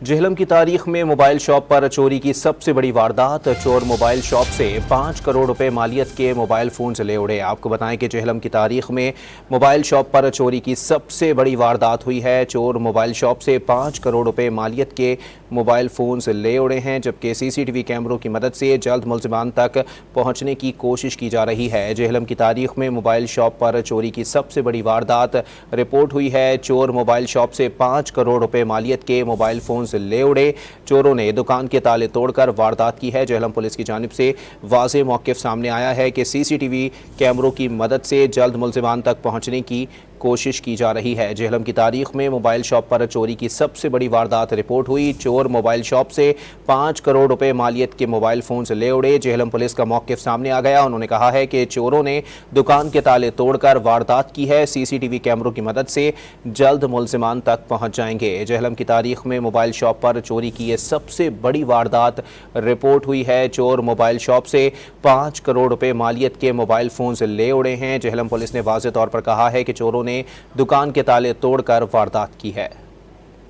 जेहलम की तारीख में मोबाइल शॉप पर चोरी की सबसे बड़ी वारदात। चोर मोबाइल शॉप से 5 करोड़ रुपए मालियत के मोबाइल फ़ोन से ले उड़े। आपको बताएं कि जेहलम की तारीख में मोबाइल शॉप पर चोरी की सबसे बड़ी वारदात हुई है। चोर मोबाइल शॉप से 5 करोड़ रुपए मालियत के मोबाइल फ़ोन से ले उड़े हैं, जबकि सीसीटीवी कैमरों की मदद से जल्द मुलजिमान तक पहुंचने की कोशिश की जा रही है। जेहलम की तारीख में मोबाइल शॉप पर चोरी की सबसे बड़ी वारदात रिपोर्ट हुई है। चोर मोबाइल शॉप से 5 करोड़ रुपए मालियत के मोबाइल फ़ोन से ले उड़े। चोरों ने दुकान के ताले तोड़कर वारदात की है। जेहलम पुलिस की जानिब से वाज़ेह मौक़िफ़ सामने आया है कि सीसीटीवी कैमरों की मदद से जल्द मुलजिमान तक पहुंचने की कोशिश की जा रही है। जेहलम की तारीख में मोबाइल शॉप पर चोरी की सबसे बड़ी वारदात रिपोर्ट हुई। चोर मोबाइल शॉप से 5 करोड़ रुपए मालियत के मोबाइल फ़ोन से ले उड़े। जेहलम पुलिस का मौक़िफ़ सामने आ गया। उन्होंने कहा है कि चोरों ने दुकान के ताले तोड़कर वारदात की है। सीसीटीवी कैमरों की मदद से जल्द मुलजिमान तक पहुंच जाएंगे। जेहलम की तारीख में मोबाइल शॉप पर चोरी की यह सबसे बड़ी वारदात रिपोर्ट हुई है। चोर मोबाइल शॉप से 5 करोड़ रुपए मालियत के मोबाइल फ़ोन से ले उड़े हैं। जेहलम पुलिस ने वाज़ेह तौर पर कहा है कि चोरों ने दुकान के ताले तोड़कर वारदात की है।